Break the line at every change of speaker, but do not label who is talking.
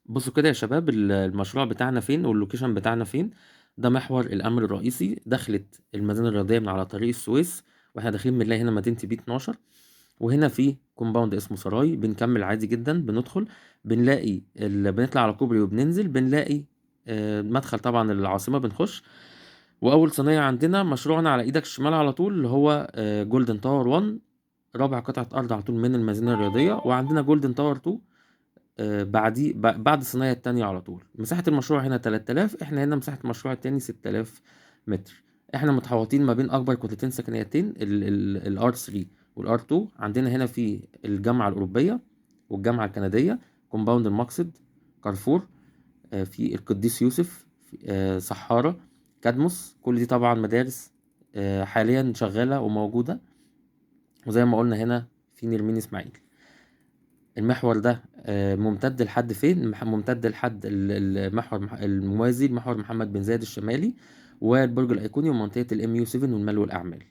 بصوا كده يا شباب، المشروع بتاعنا فين واللوكيشن بتاعنا فين. ده محور الامر الرئيسي، دخلت المدينه الرياضيه من على طريق السويس، واحنا داخلين بنلاقي هنا مدينه بي 12. وهنا في كومباوند اسمه سراي، بنكمل عادي جدا، بندخل بنلاقي بنطلع على كوبري وبننزل بنلاقي مدخل طبعا العاصمه، بنخش. واول صينيه عندنا مشروعنا على ايدك الشمال على طول، اللي هو جولدن تاور 1، رابع قطعه ارض على طول من المدينه الرياضيه. وعندنا جولدن تاور 2 بعديه بعد الصينية التانية على طول. مساحة المشروع هنا 3000، احنا هنا مساحة المشروع التاني 6000 متر. احنا متحوطين ما بين اكبر كتلتين سكنيتين، الار 3 والار 2. عندنا هنا في الجامعة الأوروبية والجامعة الكندية، كومباوند المقصد، كارفور، في القديس يوسف، صحارى، كادموس. كل دي طبعا مدارس حاليا شغالة وموجودة. وزي ما قلنا هنا في نرمين اسماعيل. المحور ده ممتد لحد فين؟ ممتد لحد المحور الموازي لمحور محمد بن زايد الشمالي، والبرج الأيقوني، ومنطقة الام يو 7 والمال والأعمال.